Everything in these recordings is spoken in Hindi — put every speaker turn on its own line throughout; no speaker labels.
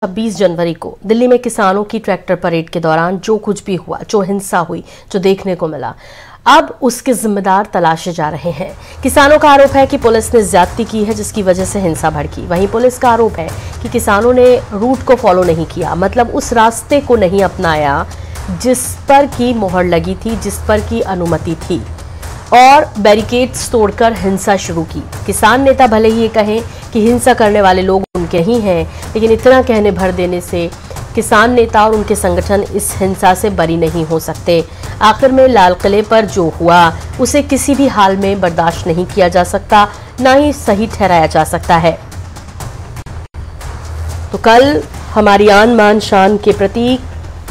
26 जनवरी को दिल्ली में किसानों की ट्रैक्टर परेड के दौरान जो कुछ भी हुआ, जो हिंसा हुई, जो देखने को मिला, अब उसके जिम्मेदार तलाशे जा रहे हैं। किसानों का आरोप है कि पुलिस ने ज्यादती की है, जिसकी वजह से हिंसा भड़की। वहीं पुलिस का आरोप है कि किसानों ने रूट को फॉलो नहीं किया, मतलब उस रास्ते को नहीं अपनाया जिस पर की मोहर लगी थी, जिस पर की अनुमति थी, और बैरिकेड्स तोड़कर हिंसा शुरू की। किसान नेता भले ही ये कहें कि हिंसा करने वाले लोग उनके ही हैं, लेकिन इतना कहने भर देने से किसान नेता और उनके संगठन इस हिंसा से बरी नहीं हो सकते। आखिर में लाल किले पर जो हुआ उसे किसी भी हाल में बर्दाश्त नहीं किया जा सकता, ना ही सही ठहराया जा सकता है। तो कल हमारी आन मान शान के प्रतीक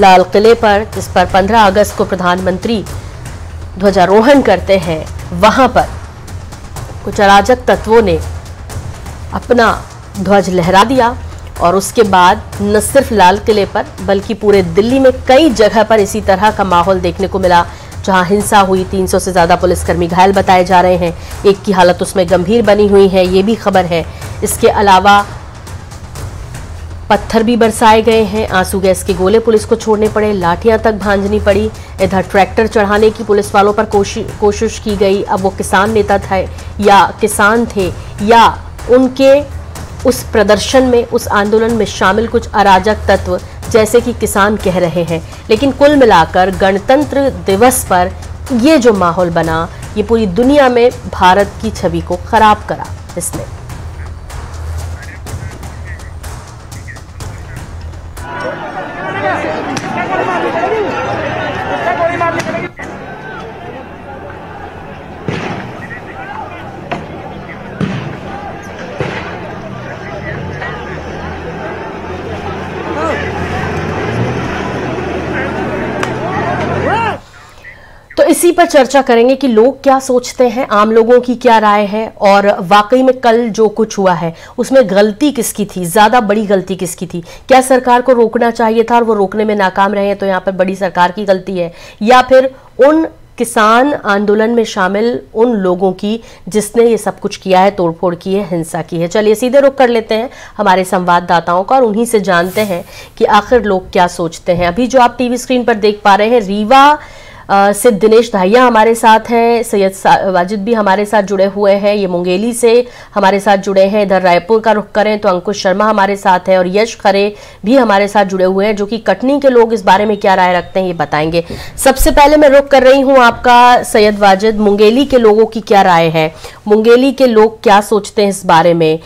लाल किले पर, जिस पर 15 अगस्त को प्रधानमंत्री ध्वजारोहण करते हैं, वहां पर कुछ अराजक तत्वों ने अपना ध्वज लहरा दिया और उसके बाद न सिर्फ लाल किले पर बल्कि पूरे दिल्ली में कई जगह पर इसी तरह का माहौल देखने को मिला, जहां हिंसा हुई। 300 से ज्यादा पुलिसकर्मी घायल बताए जा रहे हैं, एक की हालत उसमें गंभीर बनी हुई है, ये भी खबर है। इसके अलावा पत्थर भी बरसाए गए हैं, आंसू गैस के गोले पुलिस को छोड़ने पड़े, लाठियां तक भांजनी पड़ी। इधर ट्रैक्टर चढ़ाने की पुलिस वालों पर कोशिश की गई। अब वो किसान नेता थे या किसान थे या उनके उस प्रदर्शन में, उस आंदोलन में शामिल कुछ अराजक तत्व, जैसे कि किसान कह रहे हैं। लेकिन कुल मिलाकर गणतंत्र दिवस पर ये जो माहौल बना, ये पूरी दुनिया में भारत की छवि को खराब करा इसने। तो इसी पर चर्चा करेंगे कि लोग क्या सोचते हैं, आम लोगों की क्या राय है, और वाकई में कल जो कुछ हुआ है उसमें गलती किसकी थी, ज्यादा बड़ी गलती किसकी थी। क्या सरकार को रोकना चाहिए था और वो रोकने में नाकाम रहे हैं, तो यहाँ पर बड़ी सरकार की गलती है, या फिर उन किसान आंदोलन में शामिल उन लोगों की जिसने ये सब कुछ किया है, तोड़फोड़ की है, हिंसा की है। चलिए सीधे रुख कर लेते हैं हमारे संवाददाताओं का और उन्हीं से जानते हैं कि आखिर लोग क्या सोचते हैं। अभी जो आप टीवी स्क्रीन पर देख पा रहे हैं, रीवा से दिनेश धाहिया हमारे साथ हैं, सैयद वाजिद भी हमारे साथ जुड़े हुए हैं, ये मुंगेली से हमारे साथ जुड़े हैं। इधर रायपुर का रुख करें तो अंकुश शर्मा हमारे साथ है और यश खरे भी हमारे साथ जुड़े हुए हैं, जो कि कटनी के लोग इस बारे में क्या राय रखते हैं ये बताएंगे। सबसे पहले मैं रुख कर रही हूं आपका सैयद वाजिद, मुंगेली के लोगों की क्या राय है, मुंगेली के लोग क्या सोचते हैं इस बारे में,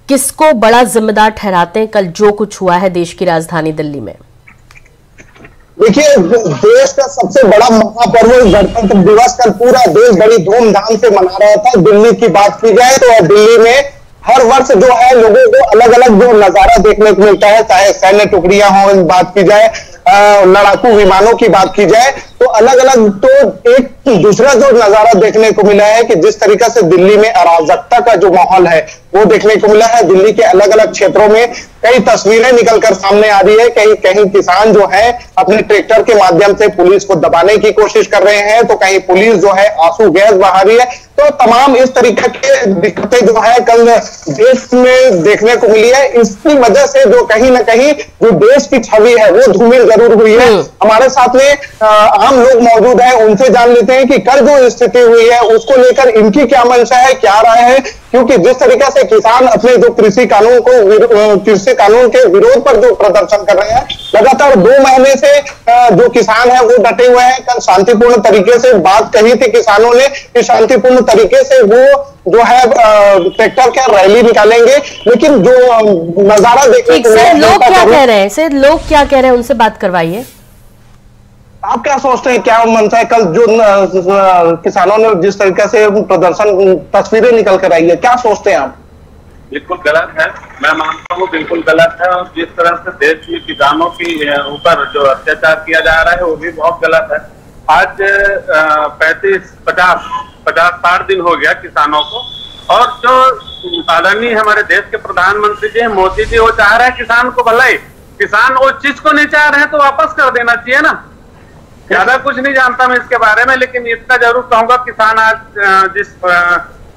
किसको बड़ा जिम्मेदार ठहराते हैं कल जो कुछ हुआ है देश की राजधानी दिल्ली में?
देखिए, देश का सबसे बड़ा महापर्व गणतंत्र दिवस कल पूरा देश बड़ी धूमधाम से मना रहा था। दिल्ली की बात की जाए तो दिल्ली में हर वर्ष जो है लोगों को अलग अलग जो नजारा देखने को मिलता है, चाहे सैन्य टुकड़ियां हो, बात की जाए लड़ाकू विमानों की बात की जाए, तो अलग अलग तो एक दूसरा जो नजारा देखने को मिला है कि जिस तरीके से दिल्ली में अराजकता का जो माहौल है वो देखने को मिला है। दिल्ली के अलग अलग क्षेत्रों में कई तस्वीरें निकलकर सामने आ रही है। कहीं कहीं किसान जो है अपने ट्रैक्टर के माध्यम से पुलिस को दबाने की कोशिश कर रहे हैं, तो कहीं पुलिस जो है आंसू गैस बहा रही है। तो तमाम इस तरीके की दिक्कतें जो है कल देश में देखने को मिली है। इसकी वजह से जो कहीं ना कहीं जो देश की छवि है वो धूमिल जरूर हुई है। हमारे साथ में आम लोग मौजूद हैं, उनसे जान लेते हैं कि कल जो स्थिति हुई है उसको लेकर इनकी क्या मंशा है, क्या राय है, क्योंकि जिस तरीके से किसान अपने जो कृषि कानून के विरोध पर जो प्रदर्शन कर रहे हैं, लगातार 2 महीने से जो किसान है वो डटे हुए हैं। कल शांतिपूर्ण तरीके से बात कही थी किसानों ने कि शांतिपूर्ण तरीके से वो जो है ट्रैक्टर का रैली निकालेंगे, लेकिन जो नजारा देखने को
लोग क्या कह रहे हैं, सर लोग क्या कह रहे हैं, उनसे बात करवाइए।
आप क्या सोचते हैं, क्या मनसा है कल जो किसानों ने जिस तरीके से प्रदर्शन तस्वीरें निकल कर आई है, क्या सोचते हैं आप?
बिल्कुल गलत है, मैं मानता हूँ बिल्कुल गलत है। और जिस तरह से देश में किसानों की ऊपर जो अत्याचार किया जा रहा है वो भी बहुत गलत है। आज 50-60 दिन हो गया किसानों को, और जो आदरणीय हमारे देश के प्रधानमंत्री जी मोदी जी, वो चाह रहे हैं किसान को भलाई, किसान वो चीज को नहीं चाह रहे हैं तो वापस कर देना चाहिए ना। ज्यादा कुछ नहीं जानता मैं इसके बारे में, लेकिन इतना जरूर कहूंगा किसान आज जिस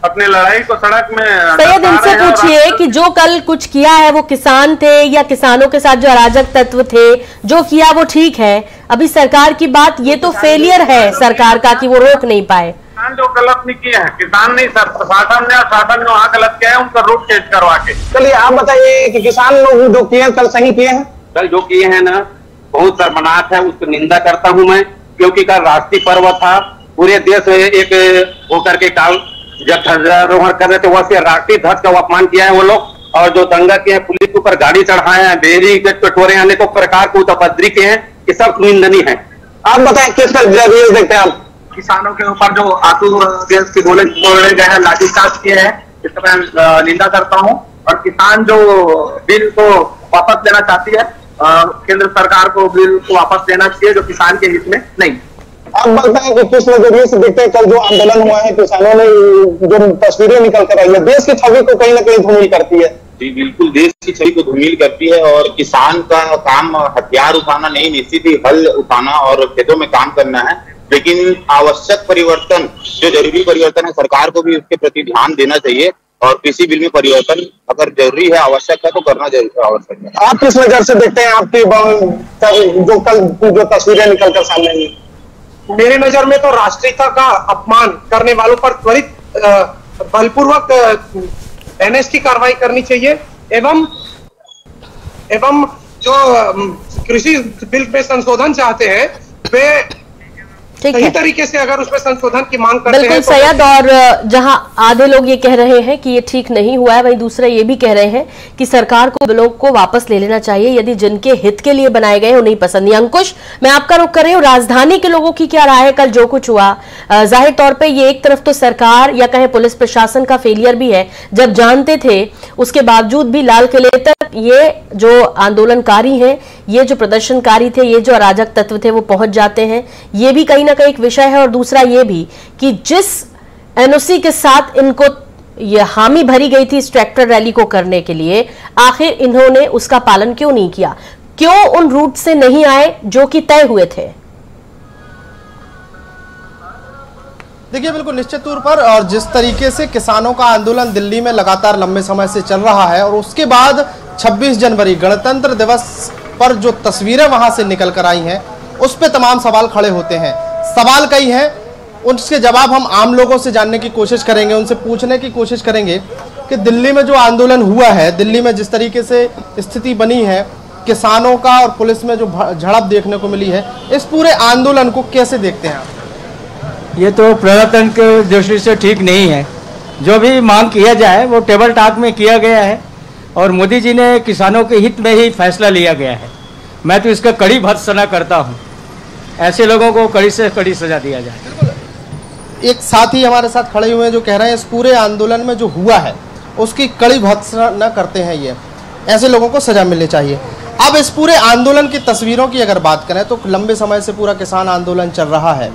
अपने लड़ाई को सड़क में
सैयद, इनसे पूछिए कि जो कल कुछ किया है वो किसान थे या किसानों के साथ जो अराजक तत्व थे, जो किया वो ठीक है? अभी सरकार की बात, ये तो फेलियर है सरकार का कि वो रोक नहीं पाए।
किसान जो गलत नहीं किया है, किसान नहीं सर, प्रशासन ने वहाँ गलत किया है, उनका रूट चेंज करवा के।
चलिए आप बताइए कि किसान लोग जो किए कल सही किए हैं?
कल जो किए हैं ना, बहुत शर्मनाक है, उसकी निंदा करता हूं मैं, क्योंकि कल राष्ट्रीय पर्व था, पूरे देश में एक होकर के काल जब ध्वजारोहण कर रहे थे वैसे राष्ट्रीय ध्वज का अपमान किया है वो लोग, और जो दंगा किए हैं, पुलिस के ऊपर गाड़ी चढ़ाए हैं, बैरिकेड पे टोरे अनेकों प्रकार को उपद्रवी किए हैं, ये सब निंदनीय है।
आप बताएं किस तरह देखते हैं आप?
किसानों के ऊपर जो आंसू गैस के गोले छोड़े गए हैं, लाठीचार्ज किए हैं, इसका मैं निंदा करता हूं। और किसान जो बिल को वापस लेना चाहती है, केंद्र सरकार को बिल को वापस लेना चाहिए, जो किसान के हित में नहीं।
आप बताएं कि किस नजरिए से देखते हैं कल जो आंदोलन हुआ है, किसानों ने जो तस्वीरें निकल कर आई है, देश की छवि को कहीं ना कहीं धूमिल करती है?
जी बिल्कुल, देश की छवि को धूमिल करती है। और किसान का काम हथियार उठाना नहीं, निश्चित ही हल उठाना और खेतों में काम करना है, लेकिन आवश्यक परिवर्तन, जो जरूरी परिवर्तन है, सरकार को भी उसके प्रति ध्यान देना चाहिए। और कृषि बिल में परिवर्तन अगर जरूरी है, आवश्यक है, तो करना जरूर आवश्यक है।
आप किस नजर से देखते हैं आपकी जो कल जो तस्वीरें निकल कर सामने आई?
मेरे नजर में तो राष्ट्रीयता का अपमान करने वालों पर त्वरित बलपूर्वक एनएसटी कार्रवाई करनी चाहिए, एवं जो कृषि बिल में संशोधन चाहते हैं वे सही तरीके से अगर उसमें संशोधन की मांग करते हैं।
बिल्कुल सैयद, और जहां आधे लोग ये कह रहे हैं कि ये ठीक नहीं हुआ है, वहीं दूसरे ये भी कह रहे हैं कि सरकार को बिलों को वापस ले लेना चाहिए यदि जिनके हित के लिए बनाए गए उन्हें पसंद नहीं। अंकुश, मैं आपका रुख कर रही हूँ, राजधानी के लोगों की क्या राय है कल जो कुछ हुआ? जाहिर तौर पर ये एक तरफ तो सरकार या कहें पुलिस प्रशासन का फेलियर भी है, जब जानते थे उसके बावजूद भी लाल किले तक ये जो आंदोलनकारी हैं, ये जो प्रदर्शनकारी थे, ये जो अराजक तत्व थे वो पहुंच जाते हैं, ये भी कहीं ना कहीं एक विषय है। और दूसरा ये भी कि जिस एनओसी के साथ इनको ये हामी भरी गई थी इस ट्रैक्टर रैली को करने के लिए, आखिर इन्होंने उसका पालन क्यों नहीं किया? क्यों उन रूट से नहीं आए जो कि तय हुए थे?
देखिए, बिल्कुल निश्चित तौर पर, और जिस तरीके से किसानों का आंदोलन दिल्ली में लगातार लंबे समय से चल रहा है, और उसके बाद 26 जनवरी गणतंत्र दिवस पर जो तस्वीरें वहां से निकल कर आई हैं, उस पे तमाम सवाल खड़े होते हैं। सवाल कई हैं, उसके जवाब हम आम लोगों से जानने की कोशिश करेंगे, उनसे पूछने की कोशिश करेंगे कि दिल्ली में जो आंदोलन हुआ है, दिल्ली में जिस तरीके से स्थिति बनी है, किसानों का और पुलिस में जो झड़प देखने को मिली है, इस पूरे आंदोलन को कैसे देखते हैं आप?
ये तो प्रजातंत्र के दृष्टि से ठीक नहीं है। जो भी मांग किया जाए वो टेबल टॉक में किया गया है, और मोदी जी ने किसानों के हित में ही फैसला लिया गया है। मैं तो इसका कड़ी भर्त्सना करता हूँ, ऐसे लोगों को कड़ी से कड़ी सजा दिया जाए।
एक साथी हमारे साथ खड़े हुए हैं जो कह रहे हैं इस पूरे आंदोलन में जो हुआ है उसकी कड़ी भर्त्सना करते हैं, ये ऐसे लोगों को सजा मिलनी चाहिए। अब इस पूरे आंदोलन की तस्वीरों की अगर बात करें तो लंबे समय से पूरा किसान आंदोलन चल रहा है,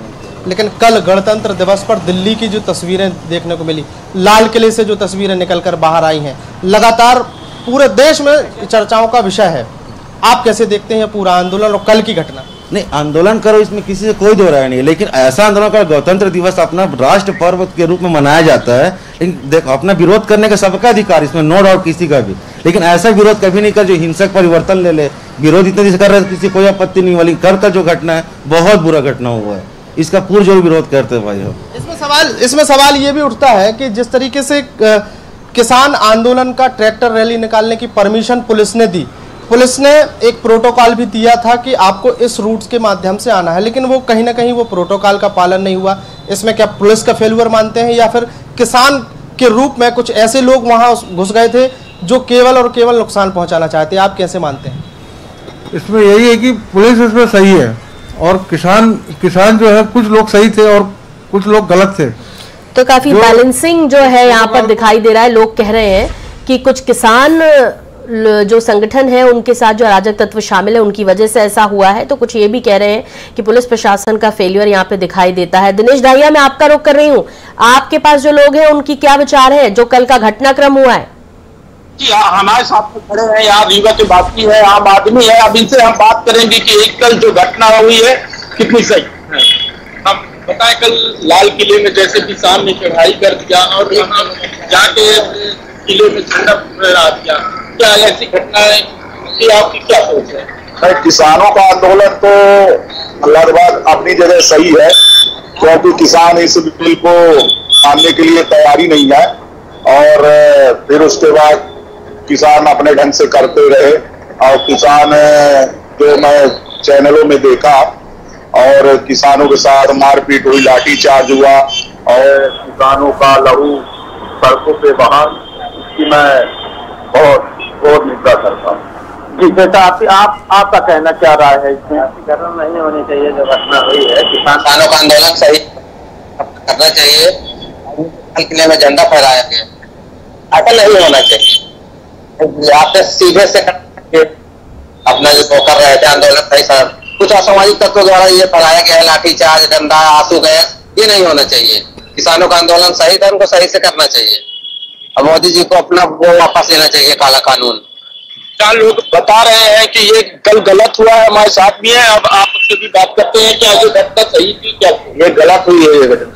लेकिन कल गणतंत्र दिवस पर दिल्ली की जो तस्वीरें देखने को मिली, लाल किले से जो तस्वीरें निकलकर बाहर आई हैं, लगातार पूरे देश में चर्चाओं का विषय है। आप कैसे देखते हैं पूरा आंदोलन और कल की घटना?
नहीं, आंदोलन करो इसमें किसी से कोई दो राय नहीं है, लेकिन ऐसा आंदोलन का गणतंत्र दिवस अपना राष्ट्र पर्व के रूप में मनाया जाता है, लेकिन देखो अपना विरोध करने का सबका अधिकार, इसमें नो डाउट किसी का भी, लेकिन ऐसा विरोध कभी नहीं कर जो हिंसक परिवर्तन ले ले। विरोध इतने दिन से कर रहे थे, किसी कोई आपत्ति नहीं, वाली कर जो घटना है बहुत बुरा घटना हुआ है, इसका पुरजोर विरोध करते हैं भाई हम।
इसमें सवाल ये भी उठता है कि जिस तरीके से किसान आंदोलन का ट्रैक्टर रैली निकालने की परमिशन पुलिस ने दी, पुलिस ने एक प्रोटोकॉल भी दिया था कि आपको इस रूट के माध्यम से आना है, लेकिन वो कहीं ना कहीं वो प्रोटोकॉल का पालन नहीं हुआ। इसमें क्या पुलिस का फेल्यूर मानते हैं, या फिर किसान के रूप में कुछ ऐसे लोग वहां घुस गए थे जो केवल और केवल नुकसान पहुंचाना चाहते हैं? आप कैसे मानते हैं?
इसमें यही है कि पुलिस इसमें सही है और किसान जो है कुछ लोग सही थे और कुछ लोग गलत थे,
तो काफी बैलेंसिंग जो है यहाँ पर दिखाई दे रहा है। लोग कह रहे हैं कि कुछ किसान जो संगठन है उनके साथ जो अराजक तत्व शामिल है उनकी वजह से ऐसा हुआ है, तो कुछ ये भी कह रहे हैं कि पुलिस प्रशासन का फेलियर यहाँ पे दिखाई देता है। दिनेश ढाहिया, मैं आपका रुख कर रही हूँ, आपके पास जो लोग हैं उनकी क्या विचार है जो कल का घटनाक्रम हुआ है?
जी हमारे साथ खड़े हैं, यहाँ रीवा की बात की है, आम आदमी है। अब इनसे हम बात करेंगे कि एक कल जो घटना हुई है कितनी सही है। अब
बताए कल लाल किले में जैसे किसान ने चढ़ाई कर दिया और जाके किले में झंडा फहरा दिया, क्या ऐसी घटनाएं की आपकी क्या सोच है?
किसानों का आंदोलन तो अल्लाह के बाद अपनी जगह सही है, क्योंकि किसान इस बिल को मानने के लिए तैयारी नहीं है और फिर उसके बाद किसान अपने ढंग से करते रहे और किसान जो मैं चैनलों में देखा और किसानों के साथ मारपीट हुई, लाठीचार्ज हुआ और किसानों का लहू सड़कों पे बहा, इसकी मैं बहुत निंदा करता हूँ।
जी बेटा, आपका कहना क्या राय है इसमें? घटना नहीं होनी चाहिए, जो घटना हुई है
किसानों का आंदोलन सही करना चाहिए। किले में झंडा फहराया गया, ऐसा नहीं होना चाहिए। आपने सीधे से अपना जो कर रहे थे आंदोलन सही सर, कुछ असामाजिक तत्वों द्वारा ये फैलाया गया है, लाठीचार्ज, डंडा, आंसू गैस, ये नहीं होना चाहिए। किसानों का आंदोलन सही था, उनको सही से करना चाहिए। अब मोदी जी को अपना वो वापस लेना चाहिए, काला कानून।
क्या लोग बता रहे हैं कि ये कल गलत हुआ है, हमारे साथ भी है, अब आप उससे भी बात करते हैं, क्या ये घटना सही थी? क्या
ये गलत हुई है? ये घटना,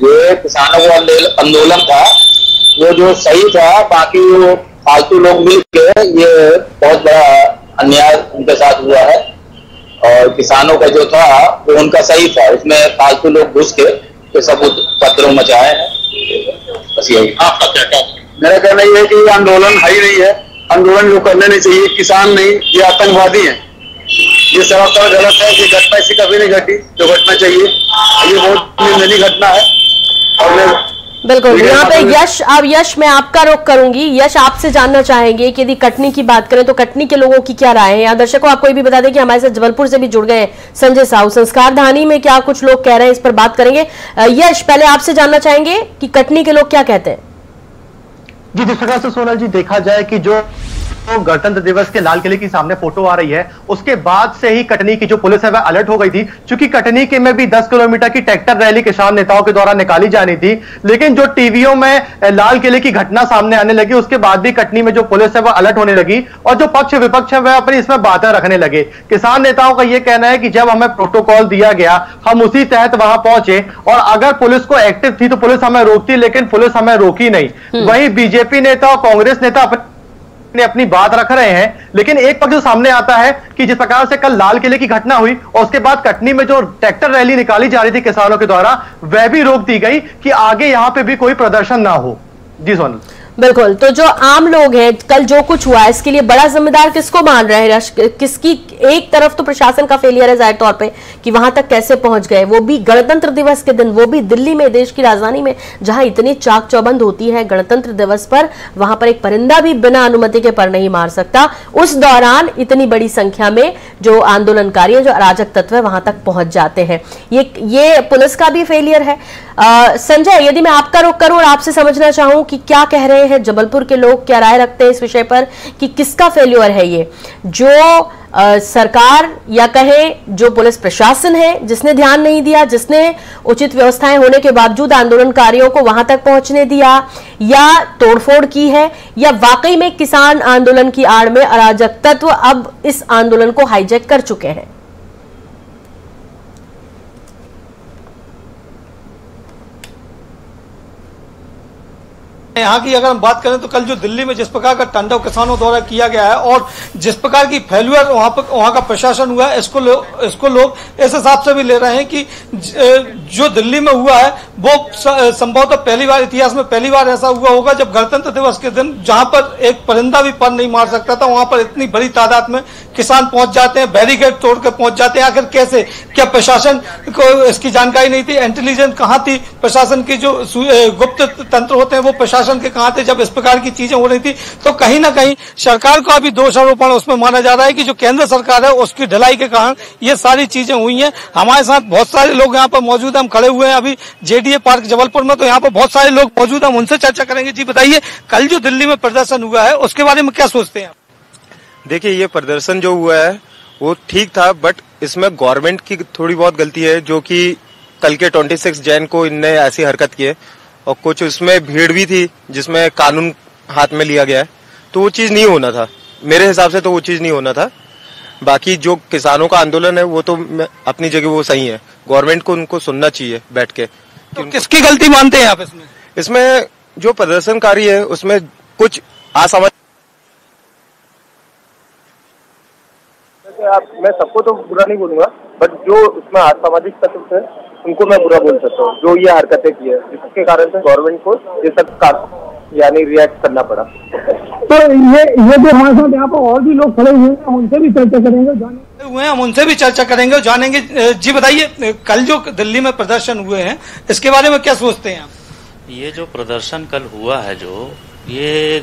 ये किसानों का आंदोलन था, वो जो सही था, बाकी वो फालतू लोग मिल के ये बहुत बड़ा अन्याय उनके साथ हुआ है और किसानों का जो था वो उनका सही था, उसमें फालतू लोग घुस के सब उपद्रव मचाए हैं, बस यही।
आपका क्या कहना?
मेरा कहना ये है कि ये आंदोलन है ही नहीं है, आंदोलन जो करने नहीं चाहिए, किसान नहीं, ये आतंकवादी हैं, ये सरासर गलत है। ये घटना ऐसी कभी नहीं घटी जो घटना चाहिए, ये बहुत निंदनीय घटना है। और
बिल्कुल, यहाँ पे यश मैं आपका रुख करूंगी। यश, आपसे जानना चाहेंगे कि यदि कटनी की बात करें तो कटनी के लोगों की क्या राय है? या दर्शकों आपको ये भी बता दें कि हमारे साथ जबलपुर से भी जुड़ गए संजय साहू, संस्कार धानी में क्या कुछ लोग कह रहे हैं, इस पर बात करेंगे। यश, पहले आपसे जानना चाहेंगे कि कटनी के लोग क्या कहते हैं?
जी, जिस प्रकार से सोनल जी देखा जाए कि जो गणतंत्र दिवस के लाल किले के सामने फोटो आ रही है, उसके बाद से ही कटनी की जो पुलिस है वह अलर्ट हो गई थी, क्योंकि कटनी के में भी 10 किलोमीटर की ट्रैक्टर रैली किसान नेताओं के द्वारा निकाली जानी थी। लेकिन जो टीवीओ में लाल किले की घटना सामने आने लगी, उसके बाद भी कटनी में जो पुलिस है वह अलर्ट होने लगी और जो पक्ष विपक्ष है वह अपनी इसमें बातें रखने लगे। किसान नेताओं का यह कहना है कि जब हमें प्रोटोकॉल दिया गया, हम उसी तहत वहां पहुंचे और अगर पुलिस को एक्टिव थी तो पुलिस हमें रोकती, लेकिन पुलिस हमें रोकी नहीं। वहीं बीजेपी नेता और कांग्रेस नेता अपनी बात रख रहे हैं, लेकिन एक पक्ष जो सामने आता है कि जिस प्रकार से कल लाल किले की घटना हुई और उसके बाद कटनी में जो ट्रैक्टर रैली निकाली जा रही थी किसानों के द्वारा, वह भी रोक दी गई कि आगे यहां पे भी कोई प्रदर्शन ना हो। जी सोनल।
बिल्कुल, तो जो आम लोग हैं, कल जो कुछ हुआ इसके लिए बड़ा जिम्मेदार किसको मान रहे हैं? किसकी? एक तरफ तो प्रशासन का फेलियर है जाहिर तौर पे कि वहां तक कैसे पहुंच गए, वो भी गणतंत्र दिवस के दिन, वो भी दिल्ली में, देश की राजधानी में, जहां इतनी चाक चौबंद होती है गणतंत्र दिवस पर, वहां पर एक परिंदा भी बिना अनुमति के पर नहीं मार सकता। उस दौरान इतनी बड़ी संख्या में जो आंदोलनकारी हैं, जो अराजक तत्व है, वहां तक पहुंच जाते हैं। ये पुलिस का भी फेलियर है। संजय, यदि मैं आपका रुख करूं और आपसे समझना चाहूं कि क्या कह रहे हैं जबलपुर के लोग, क्या राय रखते हैं इस विषय पर कि किसका फेल्योर है ये? जो सरकार या कहे जो पुलिस प्रशासन है जिसने ध्यान नहीं दिया, जिसने उचित व्यवस्थाएं होने के बावजूद आंदोलनकारियों को वहां तक पहुंचने दिया, या तोड़फोड़ की है, या वाकई में किसान आंदोलन की आड़ में अराजक तत्व अब इस आंदोलन को हाईजैक कर चुके हैं?
यहाँ की अगर हम बात करें तो कल जो दिल्ली में जिस प्रकार का तांडव किसानों द्वारा किया गया है और जिस प्रकार की फेल्यूर वहां का प्रशासन हुआ है, इसको लोग इस हिसाब से भी ले रहे हैं कि जो दिल्ली में हुआ है वो संभवतः पहली बार, इतिहास में पहली बार ऐसा हुआ होगा जब गणतंत्र दिवस के दिन जहां पर एक परिंदा भी पर नहीं मार सकता था, वहां पर इतनी बड़ी तादाद में किसान पहुंच जाते हैं, बैरिकेड तोड़ कर पहुंच जाते हैं। आखिर कैसे? क्या प्रशासन को इसकी जानकारी नहीं थी? इंटेलिजेंस कहां थी? प्रशासन की जो गुप्त तंत्र होते हैं वो प्रशासन के कहां थे जब इस प्रकार की चीजें हो रही थी? तो कहीं ना कहीं सरकार का भी दोषारोपण उसमें माना जा रहा है कि जो केंद्र सरकार है उसकी ढिलाई के कारण ये सारी चीजें हुई हैं। हमारे साथ बहुत सारे लोग यहाँ पर मौजूद हैं, हम खड़े हुए हैं अभी जेडीए पार्क जबलपुर में, तो यहाँ पर बहुत सारे लोग मौजूद हैं, हम उनसे चर्चा करेंगे। जी बताइए, कल जो दिल्ली में प्रदर्शन हुआ है उसके बारे में क्या सोचते हैं?
देखिए, ये प्रदर्शन जो हुआ है वो ठीक था, बट इसमें गवर्नमेंट की थोड़ी बहुत गलती है, जो कि कल के 26 जैन को इनने ऐसी हरकत की है और कुछ उसमें भीड़ भी थी जिसमें कानून हाथ में लिया गया है, तो वो चीज नहीं होना था। मेरे हिसाब से तो वो चीज नहीं होना था। बाकी जो किसानों का आंदोलन है वो तो अपनी जगह वो सही है, गवर्नमेंट को उनको सुनना चाहिए बैठ के।
तो किसकी गलती मानते हैं आप इसमें?
इसमें जो प्रदर्शनकारी है उसमें कुछ असामाजिक,
मैं सबको तो बुरा नहीं बोलूंगा, बट जो उसमें असामाजिक तत्व है उनको मैं बुरा बोल सकता हूँ, जो ये हरकतें की है, जिसके कारण से गवर्नमेंट को ये सब यानी रिएक्ट करना पड़ा।
तो ये जो हमारे साथ यहाँ पर और भी लोग खड़े हुए हैं, उनसे भी चर्चा करेंगे,
हम उनसे भी चर्चा करेंगे और जानेंगे। जी बताइए, कल जो दिल्ली में प्रदर्शन हुए हैं इसके बारे में क्या सोचते हैं आप?
ये जो प्रदर्शन कल हुआ है जो ये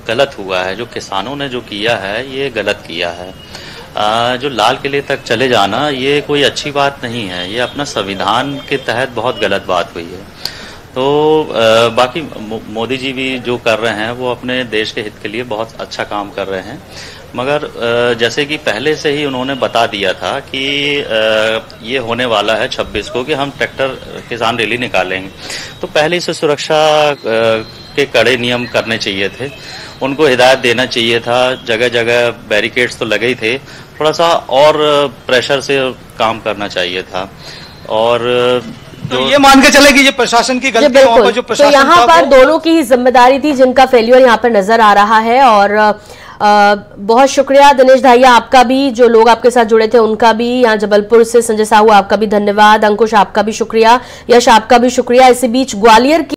गलत हुआ है, जो किसानों ने जो किया है ये गलत किया है। जो लाल किले तक चले जाना ये कोई अच्छी बात नहीं है, ये अपना संविधान के तहत बहुत गलत बात हुई है। तो बाकी मोदी जी भी जो कर रहे हैं वो अपने देश के हित के लिए बहुत अच्छा काम कर रहे हैं, मगर जैसे कि पहले से ही उन्होंने बता दिया था कि ये होने वाला है 26 को कि हम ट्रैक्टर किसान रैली निकालेंगे, तो पहले से सुरक्षा के कड़े नियम करने चाहिए थे, उनको हिदायत देना चाहिए था। जगह जगह बैरिकेड्स तो लगे ही थे, थोड़ा सा और प्रेशर से काम करना चाहिए था। और
तो ये मान के चले कि ये प्रशासन की गलती है, वहाँ पर जो प्रशासन
तो यहाँ पर दोनों की ही जिम्मेदारी थी जिनका फेल्यूर यहाँ पर नजर आ रहा है। और बहुत शुक्रिया दिनेश धाहिया आपका भी, जो लोग आपके साथ जुड़े थे उनका भी। यहाँ जबलपुर से संजय साहू आपका भी धन्यवाद, अंकुश आपका भी शुक्रिया, यश आपका भी शुक्रिया। इसी बीच ग्वालियर की